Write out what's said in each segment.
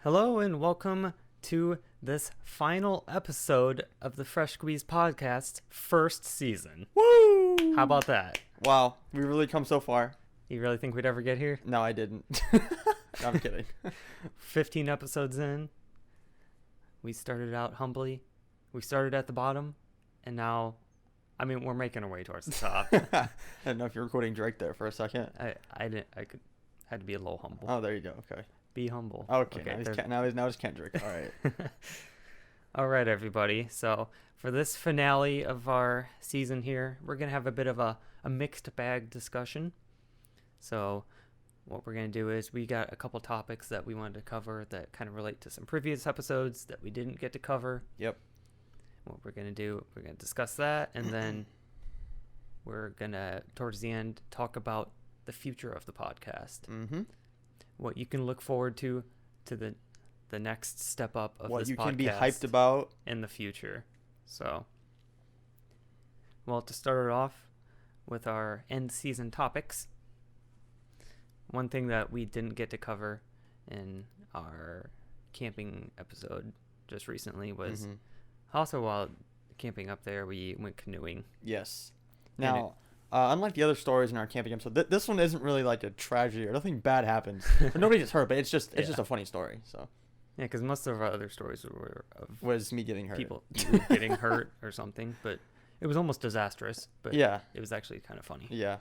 Hello and welcome to this final episode of the Fresh Squeeze podcast, first season. Woo! How about that? Wow, we really come so far. You really think we'd ever get here? No, I didn't. No, I'm kidding. 15 episodes in, we started out humbly. We started at the bottom, and now, we're making our way towards the top. I don't know if you're quoting Drake there for a second. Had to be a little humble. Oh, there you go. Okay. Be humble. Okay. Now he's Kendrick. All right. All right, everybody. So for this finale of our season here, we're going to have a bit of a mixed bag discussion. So what we're going to do is we got a couple topics that we wanted to cover that kind of relate to some previous episodes that we didn't get to cover. Yep. What we're going to do, we're going to discuss that, and then we're going to, towards the end, talk about the future of the podcast. Mm-hmm. What you can look forward to the next step up of what this you podcast can be hyped about in the future. So, well, to start it off with our end season topics, one thing that we didn't get to cover in our camping episode just recently was also while camping up there, we went canoeing. Yes. Now, unlike the other stories in our camping episode, this one isn't really like a tragedy or nothing bad happens. Nobody gets hurt, but it's just a funny story. So yeah, because most of our other stories was me getting hurt, people getting hurt or something, but it was almost disastrous. But yeah, it was actually kind of funny. Yeah,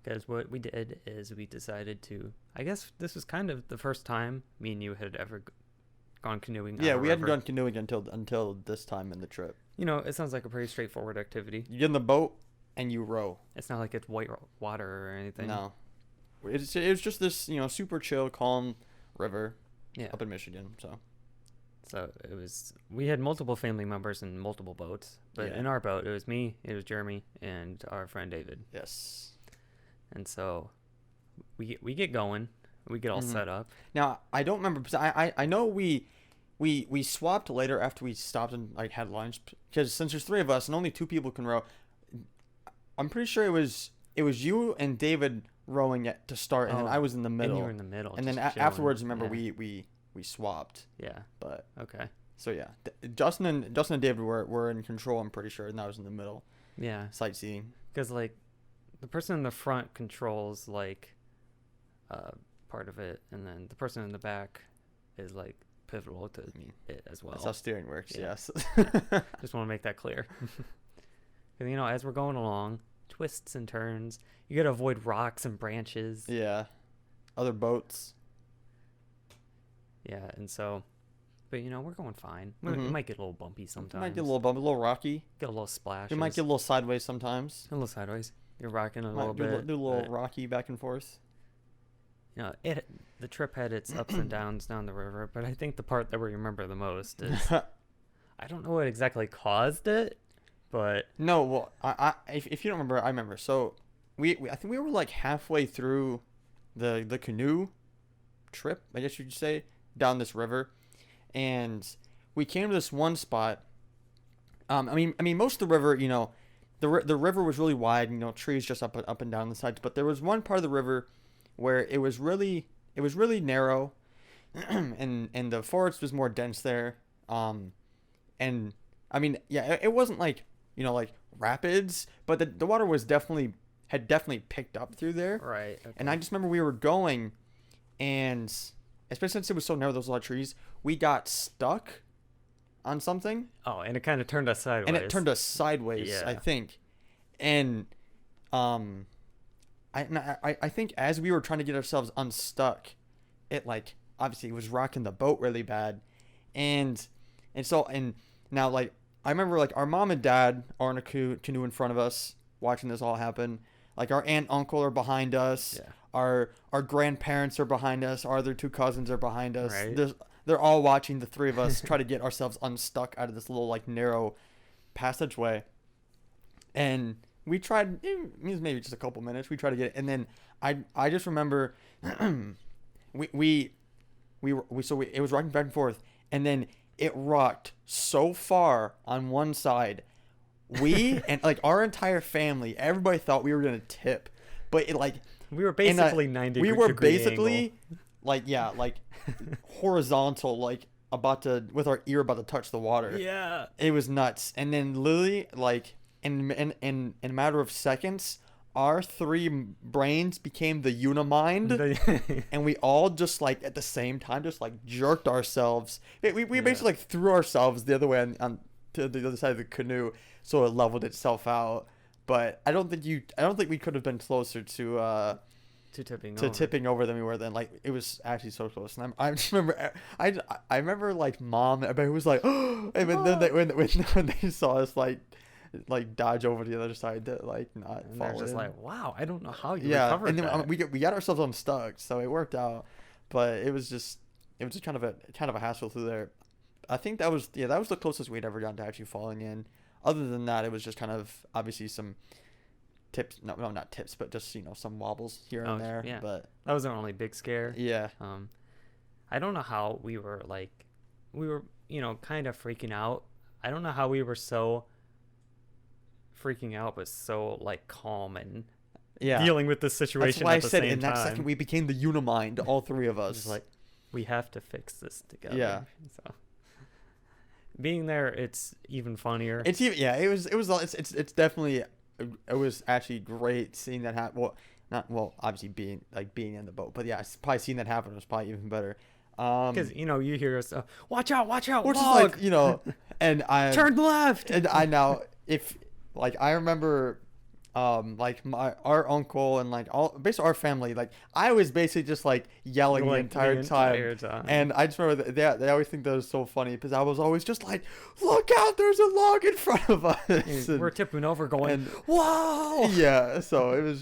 because what we did is we decided to. I guess this was kind of the first time me and you had ever gone canoeing. Yeah, we hadn't gone canoeing until this time in the trip. You know, it sounds like a pretty straightforward activity. You get in the boat and you row. It's not like it's white water or anything. No. It was just this, super chill, calm river up in Michigan. So it was, we had multiple family members in multiple boats. But in our boat, it was me, it was Jeremy, and our friend David. Yes. And so we get going. We get all set up. Now, I don't remember, because I know we swapped later after we stopped and had lunch. Because since there's three of us and only two people can row, I'm pretty sure it was you and David rowing it to start, and then I was in the middle. And you were in the middle. And then afterwards, remember, we swapped. Yeah. But okay. So yeah, Justin and David were in control. I'm pretty sure, and I was in the middle. Yeah. Sightseeing. Because the person in the front controls part of it, and then the person in the back is pivotal to it as well. That's how steering works. Yeah. Yes. Just want to make that clear. Because, as we're going along, twists and turns, you got to avoid rocks and branches. Yeah. Other boats. Yeah, and so, but, we're going fine. It might get a little bumpy sometimes. It might get a little bumpy, a little rocky. Get a little splash. It might get a little sideways sometimes. A little sideways. You're rocking a little bit. Do a little rocky back and forth. The trip had its ups and downs down the river, but I think the part that we remember the most is, I don't know what exactly caused it. But no, well, if you don't remember, I remember. So I think we were halfway through the canoe trip, I guess you could say, down this river, and we came to this one spot. Most of the river, the river was really wide, trees just up and down the sides. But there was one part of the river where it was really narrow, and the forest was more dense there. It wasn't rapids, but the water was had definitely picked up through there. Right. Okay. And I just remember we were going, and especially since it was so narrow, those lot of trees, we got stuck on something. Oh, and it kind of turned us sideways. Yeah. I think. And I think as we were trying to get ourselves unstuck, it obviously was rocking the boat really bad, and now I remember our mom and dad are in a canoe in front of us watching this all happen. Our aunt and uncle are behind us. Yeah. Our grandparents are behind us. Our other two cousins are behind us. Right. They're all watching the three of us try to get ourselves unstuck out of this little narrow passageway. And we tried, it was maybe just a couple minutes. We tried to get it, and then I just remember it was rocking back and forth, and then it rocked so far on one side, we and our entire family, everybody thought we were gonna tip, but it, like we were basically 90 we were degree basically angle. like horizontal, like with our ear about to touch the water. Yeah. It was nuts. And then literally, like, in a matter of seconds, our three brains became the unimind, and we all just, like, at the same time, just, like, jerked ourselves. We basically, like, threw ourselves the other way on to the other side of the canoe, so it leveled itself out. But I don't think we could have been closer to tipping over than we were then. Like, it was actually so close. And I just remember I remember, like, Mom, everybody was like, oh, and when they saw us like dodge over to the other side to, like, not and fall they're just in. like, wow, I don't know how you Yeah, recovered and then that. we got ourselves unstuck, so it worked out. But it was just kind of a hassle through there. I think that was the closest we'd ever gotten to actually falling in. Other than that, it was just kind of obviously some tips. No, not tips, but just, some wobbles here and there. Yeah. But That was our only big scare. yeah, I don't know how we were kind of freaking out. I don't know how we were so freaking out, but so, like, calm and dealing with the situation. That's why at the I said same in that time. second we became the unimind, all three of us. Just like, we have to fix this together. Yeah. So being there, it's even funnier. It's definitely, it was actually great seeing that happen. Obviously being in the boat, but yeah, probably seeing that happen was probably even better. Because you hear us, watch out, Which log! is like, and I Turn left. And I now, if, like, I remember, like, our uncle and, like, basically our family, like, I was basically just, like, yelling the entire time. And I just remember that they always think that was so funny, because I was always just like, look out, there's a log in front of us. We're tipping over going, whoa! Yeah, so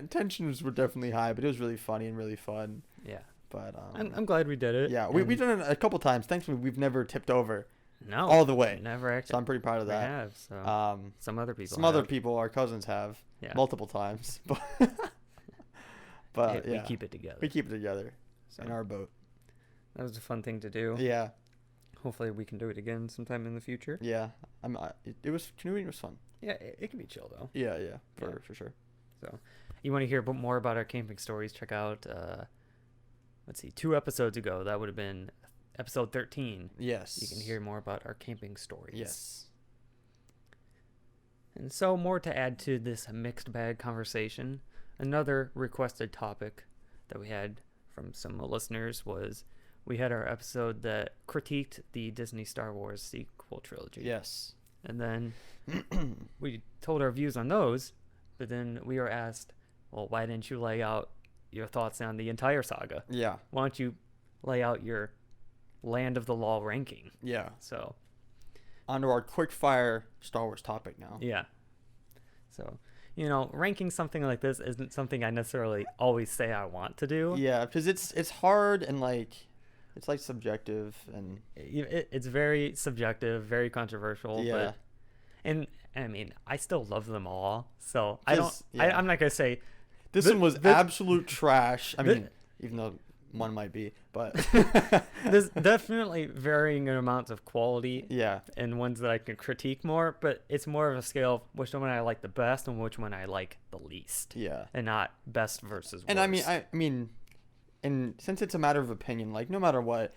tensions were definitely high, but it was really funny and really fun. Yeah. But I'm glad we did it. yeah, we've done it a couple times. Thankfully, we've never tipped over. No. All the way. Never actually. So I'm pretty proud of that. We have. So some other people. Our cousins have. Yeah. Multiple times. But we keep it together. We keep it together in our boat. That was a fun thing to do. Yeah. Hopefully we can do it again sometime in the future. Yeah. Canoeing was fun. Yeah, it can be chill though. Yeah, for sure. So, you want to hear more about our camping stories? Check out, let's see, 2 episodes ago. That would have been episode 13. Yes. You can hear more about our camping stories. Yes. And so, more to add to this mixed bag conversation. Another requested topic that we had from some listeners was we had our episode that critiqued the Disney Star Wars sequel trilogy. Yes. And then we told our views on those, but then we were asked, well, why didn't you lay out your thoughts on the entire saga? Yeah. Why don't you lay out your Land of the Law ranking? Yeah. So, onto our quick fire Star Wars topic now. Yeah. So, ranking something like this isn't something I necessarily always say I want to do. Yeah, because it's hard and, like, it's, like, subjective and it's very subjective, very controversial. Yeah. But, and I mean, I still love them all. So I'm not gonna say this one was absolute trash. I mean, even though one might be, but there's definitely varying amounts of quality. Yeah. And ones that I can critique more, but it's more of a scale of which one I like the best and which one I like the least. Yeah. And not best versus worst. And I mean, and since it's a matter of opinion, like, no matter what,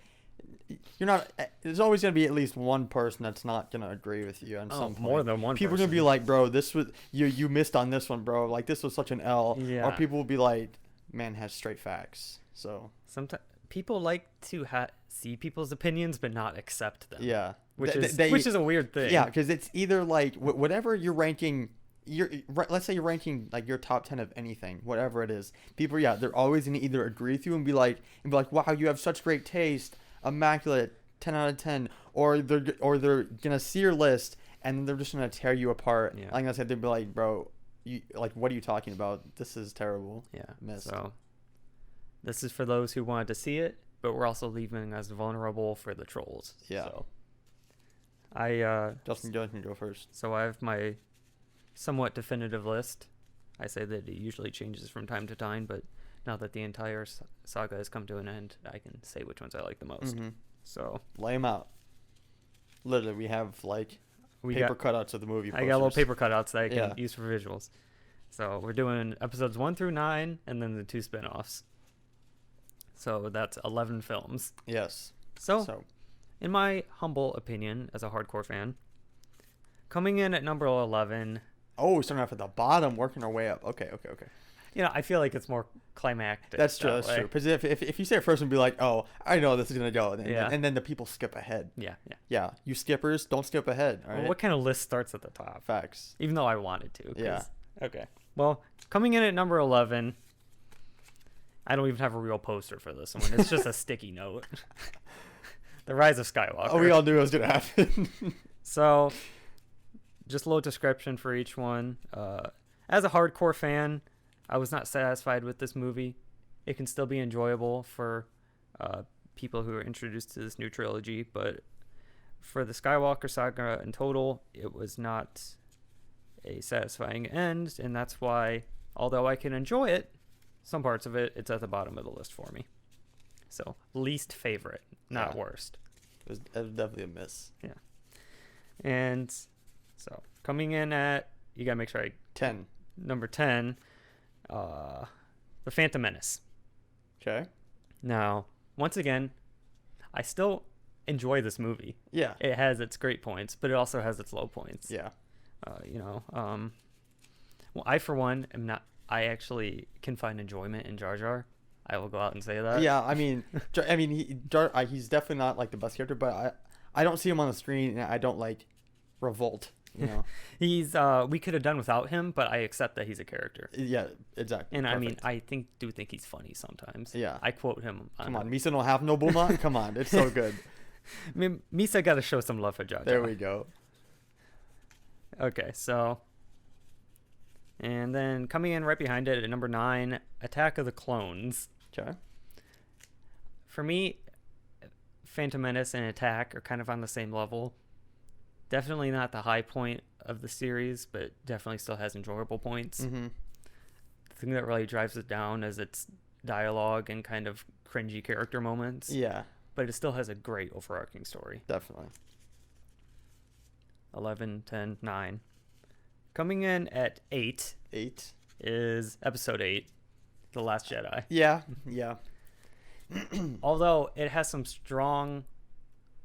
there's always going to be at least one person that's not going to agree with you on some point. More than one People are person. going to be like, bro, this was, you missed on this one, bro. Like, this was such an L. Yeah. Or people will be like, man has straight facts. So sometimes people like to see people's opinions but not accept them. Yeah. Which is a weird thing. Yeah, because it's either like whatever you're ranking, let's say you're ranking like your top 10 of anything, whatever it is. People, they're always gonna either agree with you and be like, wow, you have such great taste, immaculate, 10 out of 10, or they're gonna see your list and then they're just gonna tear you apart. Yeah. Like I said, they'd be like, bro, what are you talking about? This is terrible. Yeah. Missed. So this is for those who wanted to see it, but we're also leaving us vulnerable for the trolls. Yeah. So Justin can go first. So I have my somewhat definitive list. I say that it usually changes from time to time, but now that the entire saga has come to an end, I can say which ones I like the most. Mm-hmm. So lay them out. Literally, we have like paper cutouts of the movie posters. I got little paper cutouts that I can use for visuals. So we're doing episodes 1 through 9 and then the 2 spin-offs. So that's 11 films. Yes. So, in my humble opinion as a hardcore fan, coming in at number 11... Oh, starting off at the bottom, working our way up. Okay. You know, I feel like it's more climactic. That's true. That's true. Because if you say it first and be like, oh, I know this is gonna go, and then the people skip ahead. Yeah. You skippers, don't skip ahead. All right. Well, what kind of list starts at the top? Facts. Even though I wanted to. Yeah. Okay. Well, coming in at number 11, I don't even have a real poster for this one. It's just a sticky note. The Rise of Skywalker. Oh, we all knew it was gonna happen. So, just a little description for each one. As a hardcore fan, I was not satisfied with this movie. It can still be enjoyable for people who are introduced to this new trilogy, but for the Skywalker saga in total, it was not a satisfying end, and that's why, although I can enjoy it, some parts of it, it's at the bottom of the list for me. So, least favorite, not worst. It was definitely a miss. Yeah. And so, coming in at, you gotta make sure 10. Number 10, The Phantom Menace. Okay. Now, once again, I still enjoy this movie. Yeah. It has its great points, but it also has its low points. Yeah. Well, I, for one, I actually can find enjoyment in Jar Jar. I will go out and say that. Yeah, I mean, he's definitely not like the best character, but I don't see him on the screen, and I don't like revolt. You know, he's we could have done without him, but I accept that he's a character. Yeah, exactly. And Perfect. I do think he's funny sometimes. Yeah, I quote him. Come on, Misa don't have no Bulma. Come on, it's so good. I mean, Misa got to show some love for Jar Jar. There we go. Okay, so, and then coming in right behind it at number 9, Attack of the Clones. Okay. For me, Phantom Menace and Attack are kind of on the same level. Definitely not the high point of the series, but definitely still has enjoyable points. Mm-hmm. The thing that really drives it down is its dialogue and kind of cringy character moments. Yeah. But it still has a great overarching story. Definitely. 11, 10, 9. Coming in at 8. 8. Is Episode 8, The Last Jedi. Yeah. Although it has some strong,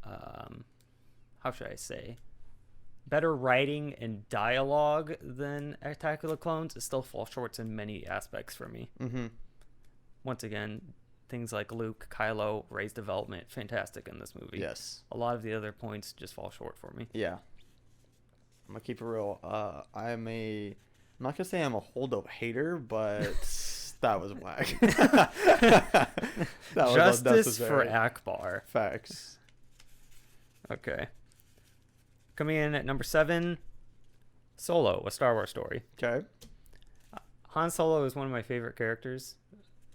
how should I say, better writing and dialogue than Attack of the Clones, it still falls short in many aspects for me. Mm-hmm. Once again, things like Luke, Kylo, Rey's development, fantastic in this movie. Yes. A lot of the other points just fall short for me. Yeah. I'm gonna keep it real. I'm not gonna say I'm a holdout hater, but that was whack. That was Justice for Akbar. Facts. Okay. Coming in at number 7, Solo, A Star Wars Story. Okay. Han Solo is one of my favorite characters,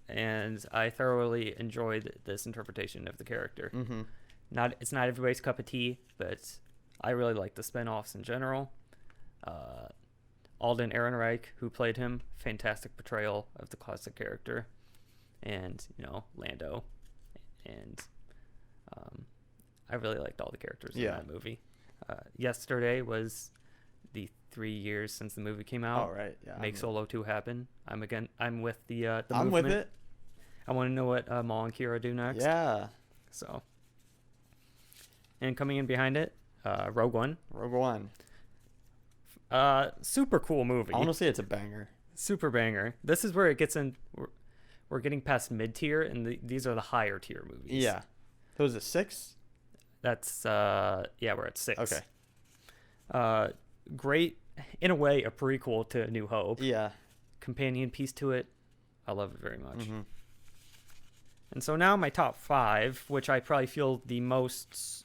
and I thoroughly enjoyed this interpretation of the character. Mm-hmm. It's not everybody's cup of tea, but I really like the spinoffs in general. Alden Ehrenreich, who played him, fantastic portrayal of the classic character, and Lando, and I really liked all the characters in that movie. Yesterday was the 3 years since the movie came out. Oh, right. Yeah. Make Solo 2 happen. I'm with the I'm movement. with it. I want to know what Maul and Kira do next. Yeah. So. And coming in behind it, Rogue One. Rogue One. Super cool movie. I want to say it's a banger. Super banger. This is where it gets in. We're getting past mid tier, and these are the higher tier movies. Yeah. So is it 6? That's we're at 6. Okay. Great, in a way, a prequel to A New Hope. Yeah. Companion piece to it. I love it very much. Mm-hmm. And so now my top 5, which I probably feel the most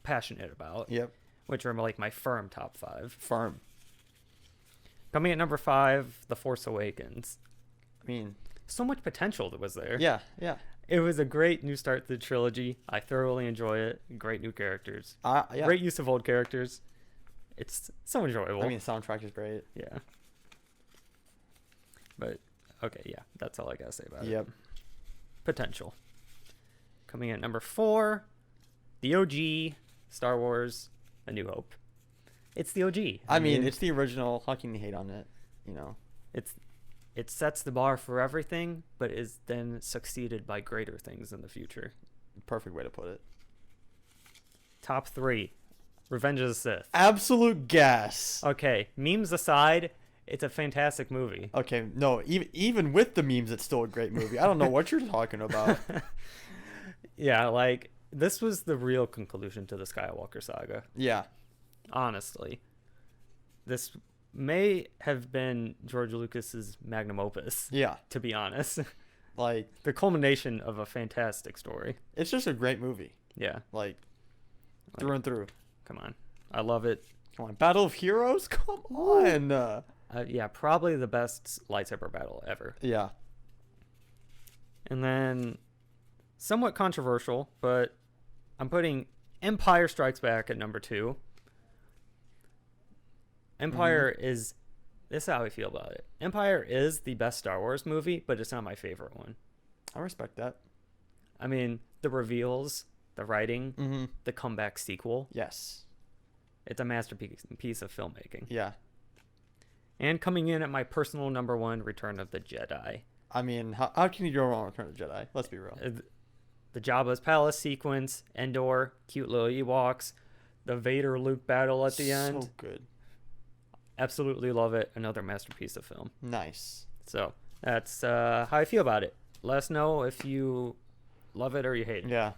passionate about. Yep. Which are like my firm top 5. Firm. Coming at number 5, The Force Awakens. I mean, so much potential that was there. Yeah. It was a great new start to the trilogy. I thoroughly enjoy it. Great new characters. Yeah. Great use of old characters. It's so enjoyable. I mean, the soundtrack is great. Yeah. But, okay, yeah. That's all I got to say about it. Yep. Potential. Coming in at number 4, the OG, Star Wars, A New Hope. It's the OG. I mean, it's the original. How can you hate on it? You know, it sets the bar for everything, but is then succeeded by greater things in the future. perfect way to put it. Top 3. Revenge of the Sith. Absolute gas. Okay, memes aside, it's a fantastic movie. Okay, no, even with the memes, it's still a great movie. I don't know what you're talking about. Yeah, like, this was the real conclusion to the Skywalker saga. Yeah. Honestly. This may have been George Lucas's magnum opus. Yeah. To be honest. Like, the culmination of a fantastic story. it's just a great movie. Yeah. Like, through and through. Come on. I love it. Come on. Battle of Heroes? Come on. Yeah, probably the best lightsaber battle ever. Yeah. And then, somewhat controversial, but I'm putting Empire Strikes Back at number 2. Empire is... This is how I feel about it. Empire is the best Star Wars movie, but it's not my favorite one. I respect that. I mean, the reveals, the writing, the comeback sequel. Yes. It's a masterpiece of filmmaking. Yeah. And coming in at my personal number 1, Return of the Jedi. I mean, how can you go wrong with Return of the Jedi? Let's be real. The Jabba's palace sequence, Endor, cute little Ewoks, the Vader-Luke battle at the end. So good. Absolutely love it. Another masterpiece of film. Nice. So that's how I feel about it. Let us know if you love it or you hate it. Yeah.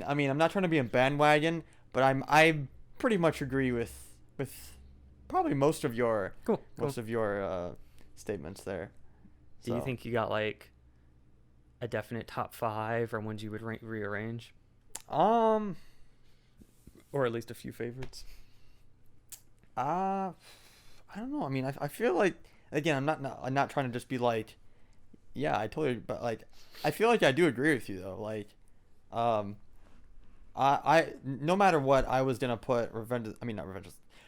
I mean, I'm not trying to be a bandwagon, but I pretty much agree with probably most of your statements there. Do you think you got like a definite top 5 or ones you would rearrange? Or at least a few favorites? I don't know. I mean, I feel like, again, I'm not trying to just be like, yeah, I totally, but like, I feel like I do agree with you though. Like, I no matter what, I was gonna put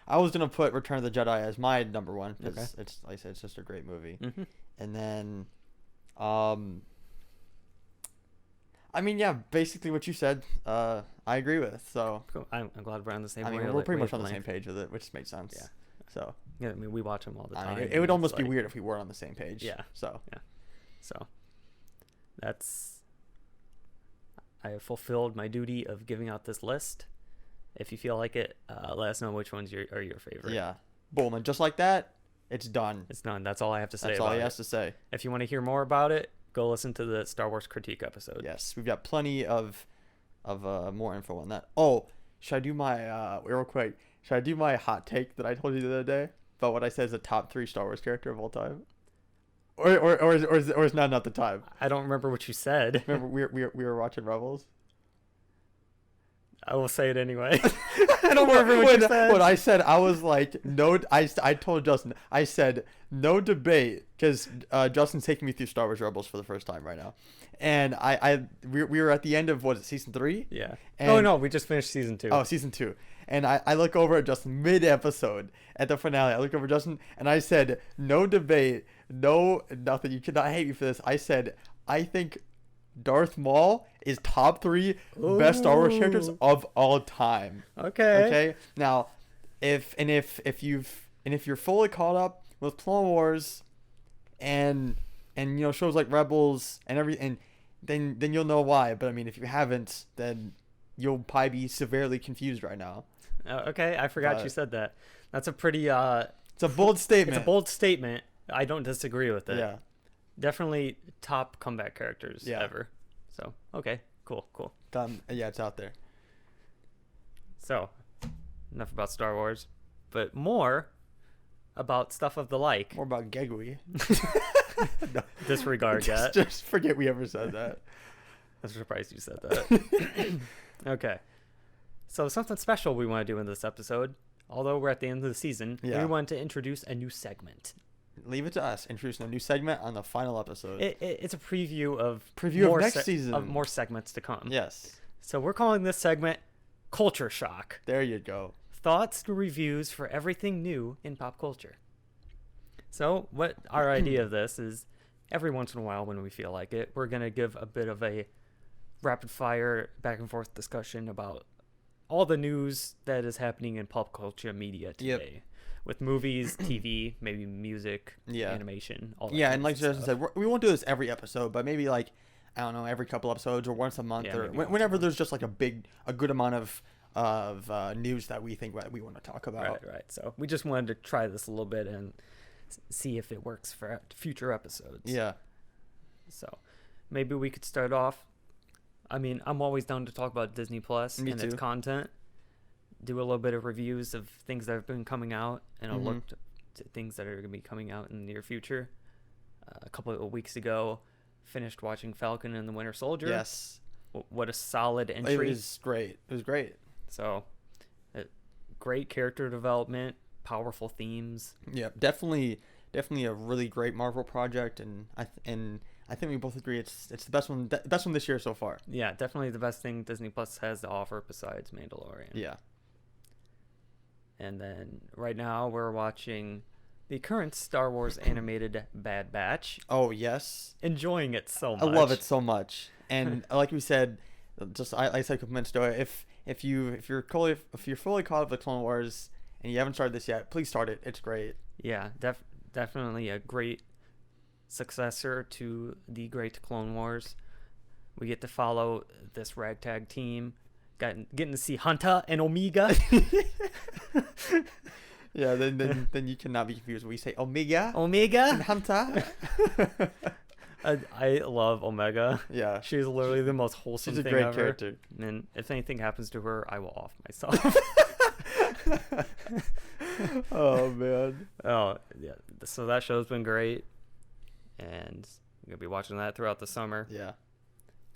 I was gonna put Return of the Jedi as my number 1 because it's, like I said, it's just a great movie. And then, I mean, yeah, basically what you said, I agree with. So cool. I'm glad we're on the same. I mean, we're pretty much on the same page with it, which makes sense. Yeah. So yeah, I mean, we watch them all the time. I mean, it would almost be weird if we weren't on the same page. Yeah. So yeah. So that's... I have fulfilled my duty of giving out this list. If you feel like it, let us know which ones are your favorite. Yeah. Boom. And just like that, it's done. It's done. That's all I have to say. That's all he has to say. If you want to hear more about it, go listen to the Star Wars critique episode. Yes, we've got plenty of more info on that. Oh, should I do my real quick? Should I do my hot take that I told you the other day about what I said is the top 3 Star Wars character of all time? Or is not the time? I don't remember what you said. Remember we were watching Rebels. I will say it anyway. I don't remember what you said. What I said, I was like, no. I told Justin, I said no debate because Justin's taking me through Star Wars Rebels for the first time right now, and we were at the end of season 3. Yeah. And, no, we just finished season 2. Oh, season 2. And I look over at Justin mid-episode at the finale. I look over at Justin and I said, no debate, no nothing. You cannot hate me for this. I said, I think Darth Maul is top 3 best Star Wars characters of all time. Okay. Now, if you're fully caught up with Clone Wars and shows like Rebels and everything, then you'll know why. But I mean, if you haven't, then you'll probably be severely confused right now. Okay, I forgot you said that. That's a pretty it's a bold statement. It's a bold statement. I don't disagree with it. Yeah. Definitely top comeback characters ever. So, okay, cool. Done. Yeah, it's out there. So, enough about Star Wars, but more about stuff of the like. More about Gegui. No. Disregard that. Just forget we ever said that. I'm surprised you said that. Okay. So something special we want to do in this episode, although we're at the end of the season, we want to introduce a new segment. Leave it to us. Introducing a new segment on the final episode. It's a preview of next season. Of more segments to come. Yes. So we're calling this segment Culture Shock. There you go. Thoughts and reviews for everything new in pop culture. So what our idea of this is, every once in a while when we feel like it, we're going to give a bit of a rapid fire back and forth discussion about all the news that is happening in pop culture media Yep. today, with movies, TV, maybe music, Yeah. animation, all that. Yeah, kind and of like Justin stuff. said, we won't do this every episode, but maybe like I don't know, every couple episodes or once a month Yeah, or maybe once a whenever month. there's just like a good amount of news that we think that we want to talk about. Right. So we just wanted to try this a little bit and see if it works for future episodes. Yeah. So maybe we could start off. I mean, I'm always down to talk about Disney Plus Me and too. its content. Do a little bit of reviews of things that have been coming out, and I'll look to things that are going to be coming out in the near future. A couple of weeks ago, finished watching Falcon and the Winter Soldier. Yes. What a solid It entry. was great. It was great. So, great character development, powerful themes. Yeah, definitely a really great Marvel project, and I think we both agree it's the best one this year so far. Yeah, definitely the best thing Disney Plus has to offer besides Mandalorian. Yeah. And then right now we're watching the current Star Wars animated Bad Batch. Oh yes. Enjoying it so much. I love it so much, and like we said, just I said a couple minutes ago, if you're fully caught up with Clone Wars and you haven't started this yet, please start it. It's great. Yeah, definitely a great successor to the great Clone Wars. We get to follow this ragtag team, getting to see Hunter and Omega. Yeah, then you cannot be confused when we say Omega and Omega. Hunter. I love Omega. Yeah, She's literally the most wholesome she's a thing great ever. character. And if anything happens to her, I will off myself. Oh man. Oh yeah, so that show's been great, and I'm gonna be watching that throughout the summer. Yeah.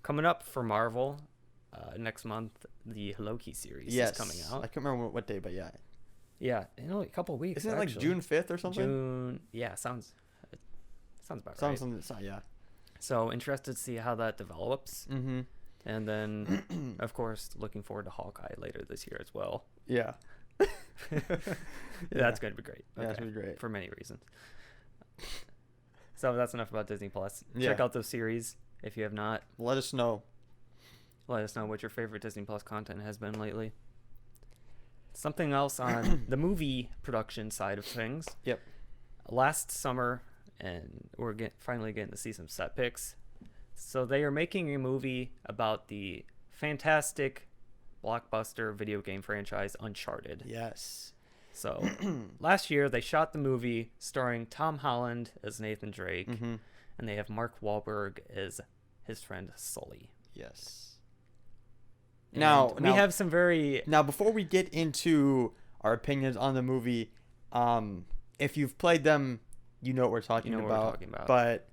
Coming up for Marvel, next month the Loki series Yes. is coming I out. can't remember what day, but yeah. Yeah, in only a couple of weeks. Isn't it like actually. June 5th or something? June. Yeah, sounds about right. Yeah. So interested to see how that develops, Mm-hmm. and then of course looking forward to Hawkeye later this year as well. Yeah. That's going to be great. Yeah, it's gonna be great. For many reasons. So that's enough about Disney Plus. Yeah. Check out those series if you have not. Let us know. Let us know what your favorite Disney Plus content has been lately. Something else on the movie production side of things. Yep. Last summer, and we're finally getting to see some set pics. So they are making a movie about the fantastic blockbuster video game franchise Uncharted. Yes. So last year they shot the movie starring Tom Holland as Nathan Drake, Mm-hmm. and they have Mark Wahlberg as his friend Sully. Yes. And we have some very Now, before we get into our opinions on the movie, if you've played them, you know what we're talking about. But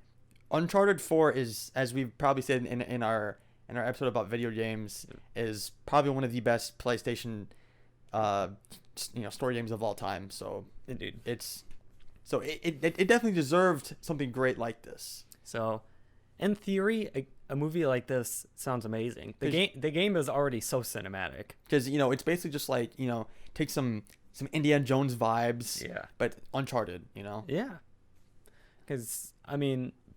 Uncharted 4 is, as we've probably said in our episode about video games, is probably one of the best PlayStation, story games of all time. So Indeed. it definitely deserved something great like this. So, in theory, a movie like this sounds amazing. The game is already so cinematic. Because it's basically just like take some Indiana Jones vibes, Yeah. but Uncharted. Yeah. Because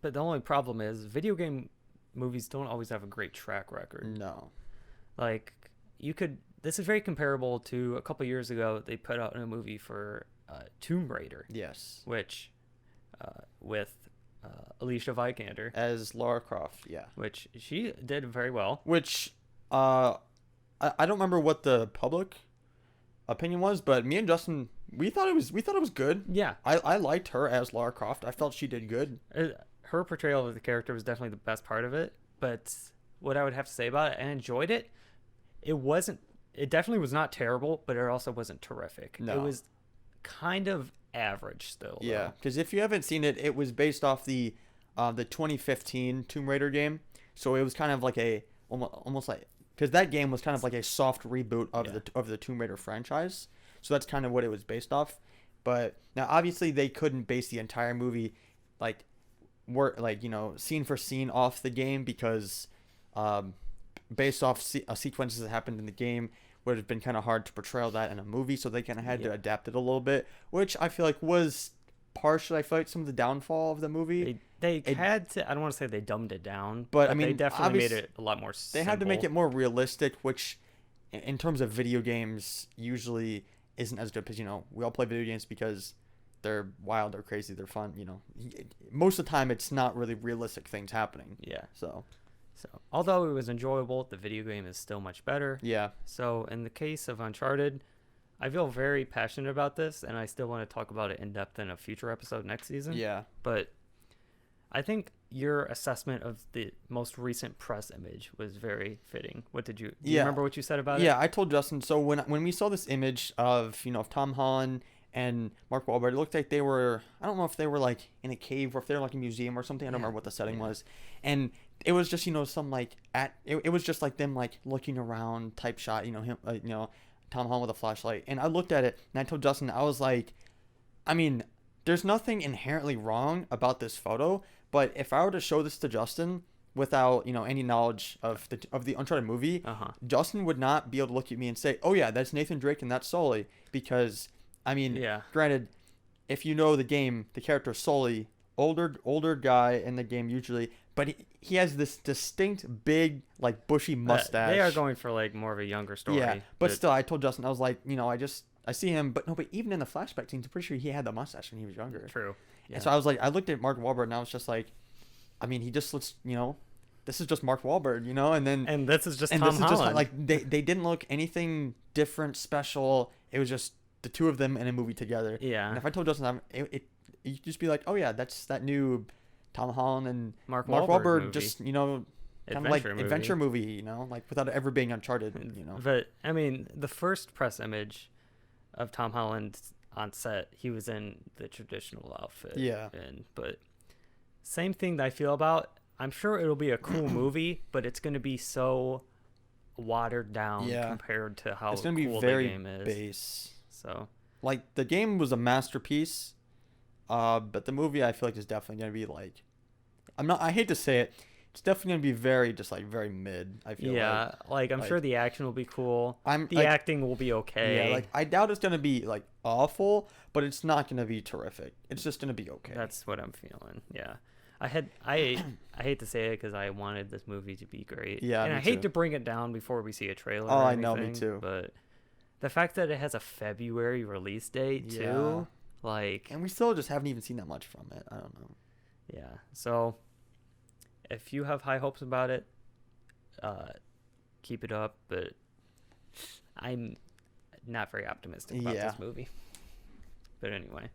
but the only problem is video game movies don't always have a great track record. No. Like this is very comparable to a couple years ago. They put out a movie for Tomb Raider. Yes. Which, with Alicia Vikander, As Lara Croft, yeah. which she did very well. Which, I don't remember what the public opinion was, but me and Justin, we thought it was good. Yeah, I liked her as Lara Croft. I felt she did good. her portrayal of the character was definitely the best part of it. But what I would have to say about it, I enjoyed it. It definitely was not terrible, but it also wasn't terrific. No. It was kind of average still. Yeah, though. because if you haven't seen it, it was based off the 2015 Tomb Raider game. So it was kind of like almost like, because that game was kind of like a soft reboot of the Tomb Raider franchise. So that's kind of what it was based off. But now obviously they couldn't base the entire movie scene for scene off the game, because based off sequences that happened in the game would have been kind of hard to portray that in a movie, so they kind of had to adapt it a little bit, which I feel like was partially some of the downfall of the movie. They had to. I don't want to say they dumbed it down, but they definitely made it a lot more simple. They had to make it more realistic, which in terms of video games, usually isn't as good because, you know, we all play video games because they're wild, they're crazy, they're fun, you know. Most of the time, it's not really realistic things happening. Yeah. So, although it was enjoyable, the video game is still much better. yeah. So, in the case of Uncharted, I feel very passionate about this, and I still want to talk about it in depth in a future episode next season. Yeah. But I think your assessment of the most recent press image was very fitting. What did you remember what you said about it? Yeah, I told Justin. So when we saw this image of, you know, of Tom Holland and Mark Wahlberg, it looked like they were, I don't know if they were like in a cave or if they were like a museum or something. I don't remember what the setting was. And it was just, you know, some like it was just like them like looking around type shot, you know, him, you know, Tom Holland with a flashlight. And I looked at it and I told Justin, I was like, I mean, there's nothing inherently wrong about this photo, but if I were to show this to Justin without, you know, any knowledge of the Uncharted movie, Justin would not be able to look at me and say, "Oh yeah, that's Nathan Drake and that's Sully," because I mean, granted, if you know the game, the character Sully, older guy in the game usually, but he has this distinct big like bushy mustache. They are going for like more of a younger story. Yeah, but still, I told Justin, I was like, you know, I see him, but even in the flashback scenes, I'm pretty sure he had the mustache when he was younger. True. Yeah. And so I was like, I looked at Mark Wahlberg and I was just like, I mean, he just looks, you know, this is just Mark Wahlberg, you know, and this is just Tom Holland. Just like they didn't look anything different, special. It was just the two of them in a movie together. Yeah. And if I told Justin, you'd just be like, oh yeah, that's that new Tom Holland and Mark Wahlberg movie. Just, you know, kind of like adventure movie, you know, like without it ever being Uncharted, you know. But I mean, the first press image of Tom Holland on set, he was in the traditional outfit. Yeah. But same thing that I feel about, I'm sure it'll be a cool movie, but it's going to be so watered down compared to how it's gonna be very the game is. Base. So, like, the game was a masterpiece, but the movie I feel like is definitely going to be like, I hate to say it, it's definitely going to be very mid, I feel like. Yeah, like, I'm sure the action will be cool. The acting will be okay. Yeah, like, I doubt it's going to be, like, awful, but it's not going to be terrific. It's just going to be okay. That's what I'm feeling, yeah. I hate to say it because I wanted this movie to be great. Yeah, and I hate to bring it down before we see a trailer. Oh, I know, me too. But the fact that it has a February release date, too, like... And we still just haven't even seen that much from it. I don't know. Yeah, so... If you have high hopes about it, keep it up, but I'm not very optimistic about this movie. But anyway,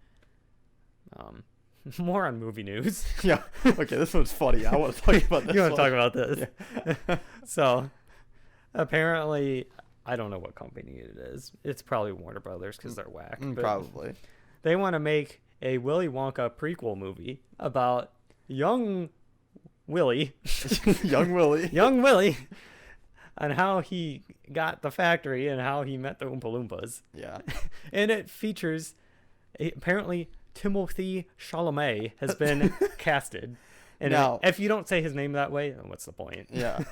more on movie news. Yeah. Okay, this one's funny. I want to talk about this. You want to talk about this? Yeah. So, apparently, I don't know what company it is. It's probably Warner Brothers because they're whack. Probably. They want to make a Willy Wonka prequel movie about young Willy. Young Willy. And how he got the factory and how he met the Oompa Loompas. Yeah. And it features, apparently, Timothée Chalamet has been casted. And now, if you don't say his name that way, then what's the point? Yeah.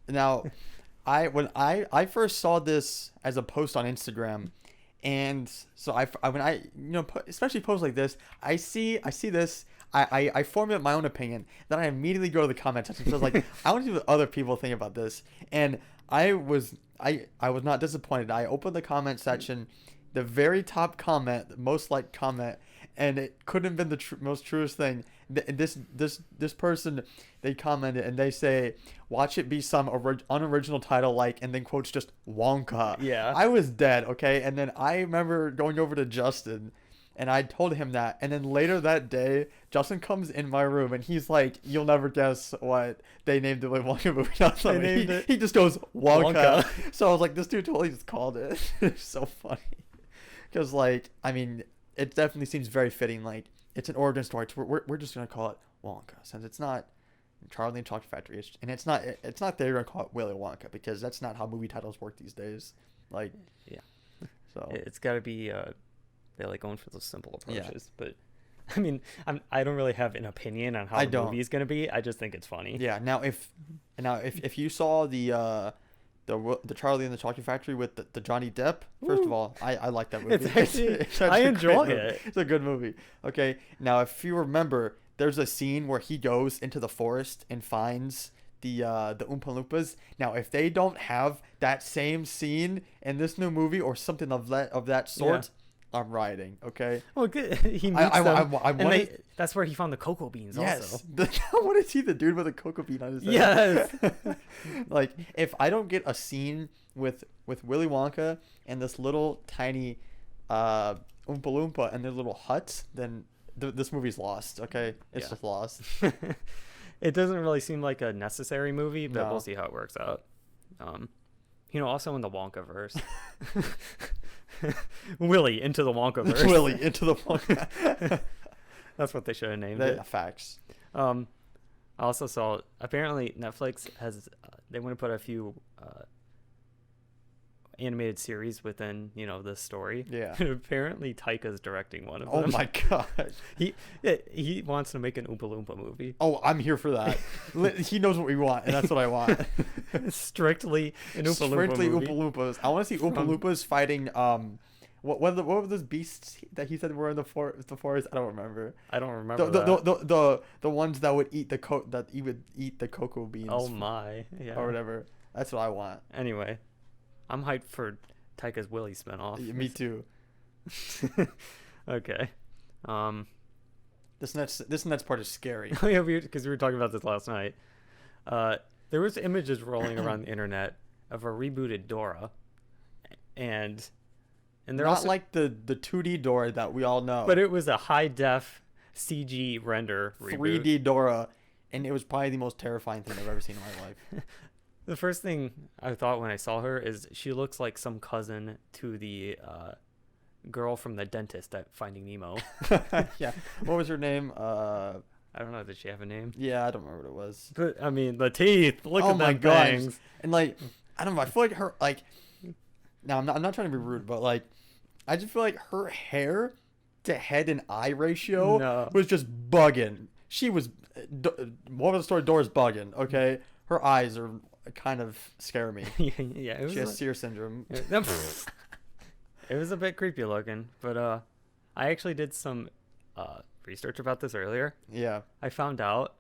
Now, when I first saw this as a post on Instagram, and so when I you know, especially posts like this, I see this. I formulate my own opinion. Then I immediately go to the comment section. So I was like, I want to see what other people think about this. And I was not disappointed. I opened the comment section, the very top comment, the most liked comment, and it couldn't have been the most truest thing. This person, they commented and they say, watch it be some unoriginal title like, and then quotes just Wonka. Yeah. I was dead, okay? And then I remember going over to Justin, and I told him that. And then later that day, Justin comes in my room, and he's like, you'll never guess what they named the Wonka movie. He just goes, Wonka. So I was like, this dude totally just called it. It's so funny. Because, like, I mean, it definitely seems very fitting. Like, it's an origin story. We're just going to call it Wonka, since it's not Charlie and the Chocolate Factory. And it's not they're going to call it Willy Wonka, because that's not how movie titles work these days. Like, yeah. So it's got to be... They like going for those simple approaches, but I mean, I don't really have an opinion on how the movie is going to be. I just think it's funny. Yeah. Now, if you saw the Charlie and the Chocolate Factory with the Johnny Depp, first of all, I like that movie. It's I enjoy it. It's a good movie. Okay. Now, if you remember, there's a scene where he goes into the forest and finds the Oompa Loompas. Now, if they don't have that same scene in this new movie or something of that sort, I'm rioting. Okay. Well, good. He meets them, and that's where he found the cocoa beans. Yes. Also. What is he, the dude with a cocoa bean on his head? Yes. Like, if I don't get a scene with Willy Wonka and this little tiny Oompa Loompa and their little huts, then this movie's lost. Okay, it's just lost. It doesn't really seem like a necessary movie, but No. we'll see how it works out. Also in the Wonka verse. Willy into the Wonka verse. Willy into the Wonka. That's what they should have named it. Facts. I also saw apparently Netflix has they want to put a few animated series within the story. Yeah. And apparently Taika's directing one of Oh them. my god. He wants to make an Oompa Loompa movie. Oh, I'm here for that. He knows what we want, and that's what I want. Strictly an Oompa Loompa Strictly movie. Oompa Loompas. I want to see Oompa Loompas fighting what were those beasts that he said were in the forest? I don't remember. I don't remember The ones that would eat the cocoa beans. Oh my, yeah. Or whatever. That's what I want. Anyway, I'm hyped for Taika's Willy spinoff. Me too. Okay. This next part is scary. Oh yeah, because we were talking about this last night. There was images rolling around the internet of a rebooted Dora, and they're not also, like the 2D Dora that we all know, but it was a high def CG render reboot. 3D Dora, and it was probably the most terrifying thing I've ever seen in my life. The first thing I thought when I saw her is she looks like some cousin to the girl from The Dentist at Finding Nemo. Yeah. What was her name? I don't know. Did she have a name? Yeah, I don't remember what it was. But I mean, the teeth. Look Oh at my them god. things. And like, I don't know. I feel like her like. Now I'm not trying to be rude, but like, I just feel like her hair to head and eye ratio was just bugging. She was. What was the story? Dora's bugging. Okay, her eyes are kind of scare me. Yeah, it was. She has seer syndrome. It was a bit creepy looking, but I actually did some research about this earlier. Yeah. I found out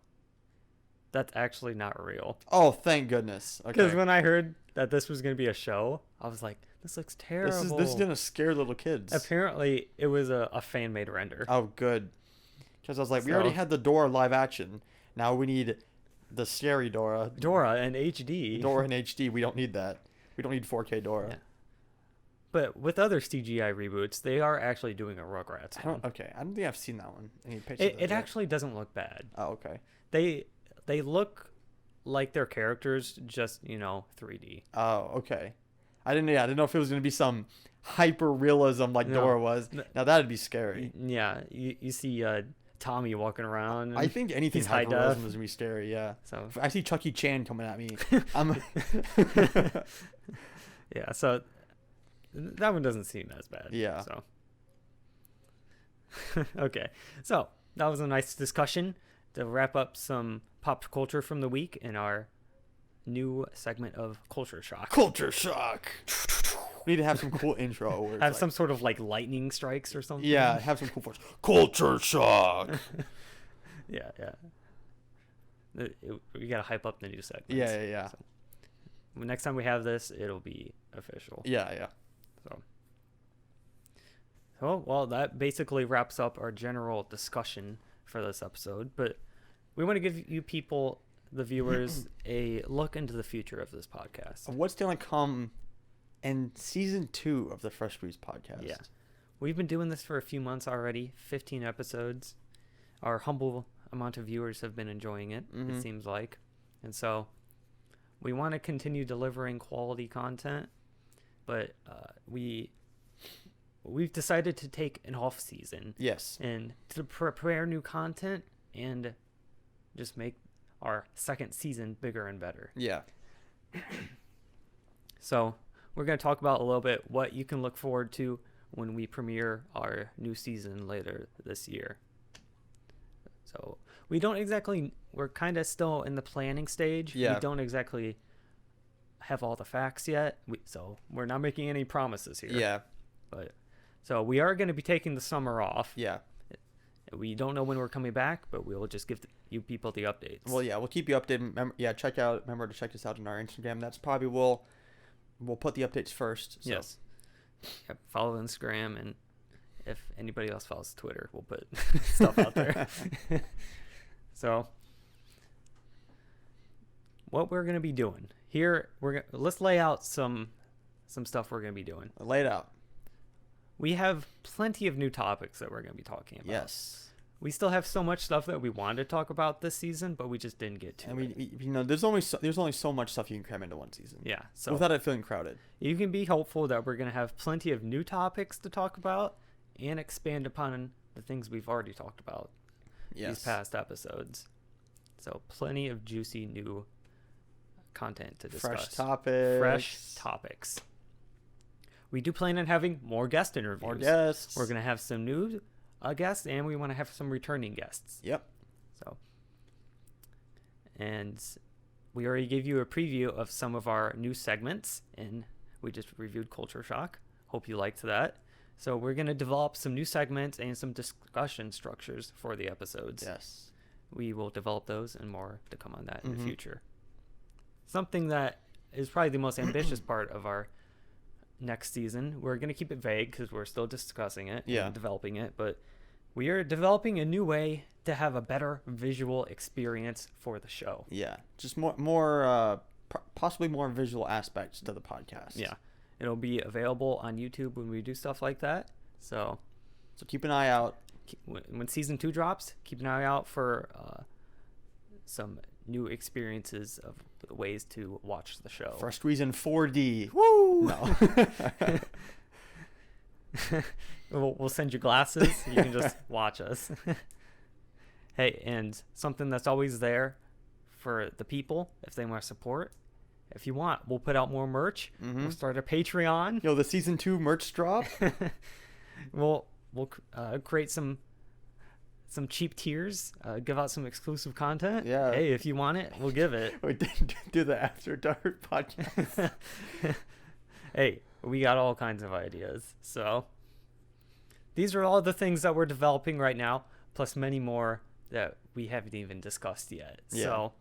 that's actually not real. Oh, thank goodness. Okay. Because when I heard that this was going to be a show, I was like, this looks terrible. This is gonna scare little kids. Apparently, it was a fan-made render. Oh, good. Because I was like, we already had the Dora live action. Now we need the scary Dora. Dora in HD. Dora in HD. We don't need that. We don't need 4K Dora. Yeah. But with other CGI reboots, they are actually doing a Rugrats one. I don't think I've seen that one. Any pictures It actually doesn't look bad. Oh, okay. They look like their characters, just 3D. Oh, okay. I didn't know if it was gonna be some hyper realism like Dora was. Now that'd be scary. Yeah, you see Tommy walking around. I think anything he's high hyper realism def. is gonna be scary. Yeah. So If I see Chucky Chan coming at me, I'm. yeah, so that one doesn't seem as bad. Yeah. So okay, so that was a nice discussion to wrap up some pop culture from the week in our new segment of Culture Shock. Culture shock. We need to have some cool intro. Where it's Have like, some sort of like lightning strikes or something. Yeah, have some cool force. Culture shock. Yeah. We gotta hype up the new segments. Yeah. So, next time we have this, it'll be official. Yeah. So, well, that basically wraps up our general discussion for this episode. But we want to give you people, the viewers, a look into the future of this podcast. What's going to come in season 2 of the Fresh Squeeze podcast? Yeah. We've been doing this for a few months already, 15 episodes. Our humble amount of viewers have been enjoying it, it seems like. And so we want to continue delivering quality content, but we've decided to take an off season. Yes. And to prepare new content and just make our second season bigger and better. Yeah. So we're going to talk about a little bit what you can look forward to when we premiere our new season later this year. So we're kind of still in the planning stage. Yeah. We don't exactly have all the facts yet. So we're not making any promises here. Yeah. So we are going to be taking the summer off. Yeah. We don't know when we're coming back, but we will just give you people the updates. Well, yeah, we'll keep you updated. Remember to check us out on our Instagram. That's probably we'll put the updates first. So. Yes. Yep, follow Instagram, and if anybody else follows Twitter, we'll put stuff out there. So, what we're gonna be doing here, let's lay out some stuff we're gonna be doing. Lay it out. We have plenty of new topics that we're gonna be talking about. Yes. We still have so much stuff that we wanted to talk about this season, but we just didn't get to. And there's only so much stuff you can cram into one season. Yeah. So without it feeling crowded. You can be hopeful that we're gonna have plenty of new topics to talk about and expand upon the things we've already talked about these past episodes. So plenty of juicy new content to discuss. Fresh topics. We do plan on having more guest interviews. More guests. We're going to have some new guests, and we want to have some returning guests. Yep. So, and we already gave you a preview of some of our new segments, and we just reviewed Culture Shock. Hope you liked that. So we're going to develop some new segments and some discussion structures for the episodes. Yes. We will develop those and more to come on that in the future. Something that is probably the most ambitious part of our next season. We're going to keep it vague because we're still discussing it and developing it, but we are developing a new way to have a better visual experience for the show. Yeah. Just more possibly more visual aspects to the podcast. Yeah. It'll be available on YouTube when we do stuff like that. So keep an eye out. When season 2 drops, keep an eye out for some new experiences of ways to watch the show. For Squeeze in 4D. Woo! No. We'll send you glasses. You can just watch us. Hey, and something that's always there for the people, if they want to support, if you want, we'll put out more merch. We'll start a Patreon. The season 2 merch drop. We'll create some cheap tiers, give out some exclusive content. Yeah. Hey, if you want it, we'll give it. We did do the After Dark podcast. Hey, we got all kinds of ideas. So these are all the things that we're developing right now, plus many more that we haven't even discussed yet. Yeah. So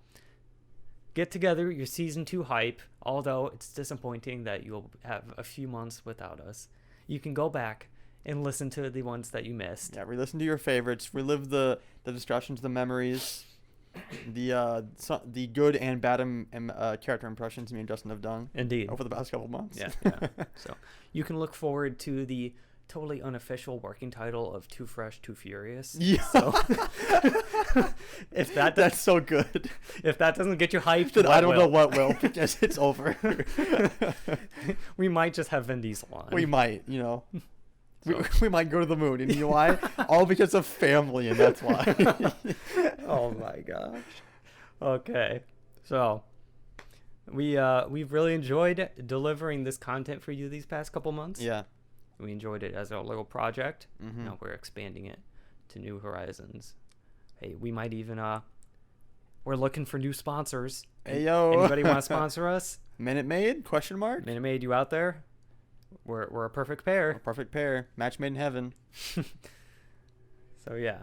get together your season 2 hype, although it's disappointing that you'll have a few months without us. You can go back and listen to the ones that you missed. Yeah, re-listen to your favorites. Relive the discussions, the memories, the good and bad character impressions me and Justin have done. Indeed. Over the past couple months. Yeah. So you can look forward to the totally unofficial working title of Too Fresh, Too Furious. Yeah. So if that's so good. If that doesn't get you hyped, then I don't know what will, because it's over. We might just have Vin Diesel on. We might, We might go to the moon, and you know why? All because of family, and that's why. Oh my gosh. Okay, so we've really enjoyed delivering this content for you these past couple months. Yeah, we enjoyed it as our little project. Now we're expanding it to new horizons. Hey, we might even we're looking for new sponsors. Hey yo, anybody want to sponsor us? Minute Maid? ? Minute Maid, you out there? We're a perfect pair. A perfect pair. Match made in heaven. So yeah.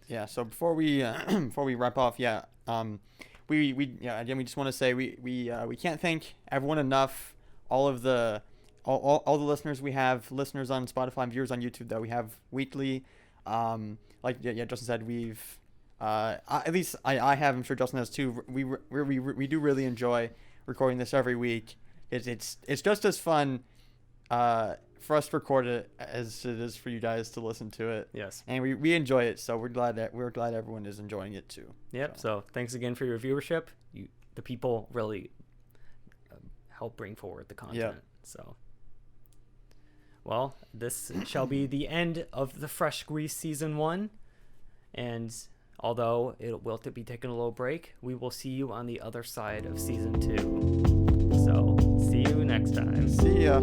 Yeah. So before we wrap off, we just want to say we can't thank everyone enough. All the listeners we have, listeners on Spotify, viewers on YouTube that we have weekly. Like Justin said, we've at least I have. I'm sure Justin has too. We do really enjoy recording this every week. It's just as fun for us to record it as it is for you guys to listen to it. Yes. And we enjoy it, so we're glad everyone is enjoying it too. Yep. So thanks again for your viewership. The people really help bring forward the content. Yep. So, well, this shall be the end of the Fresh Squeeze season 1, and although it will be taking a little break, we will see you on the other side of season 2. So, see you next time. See ya.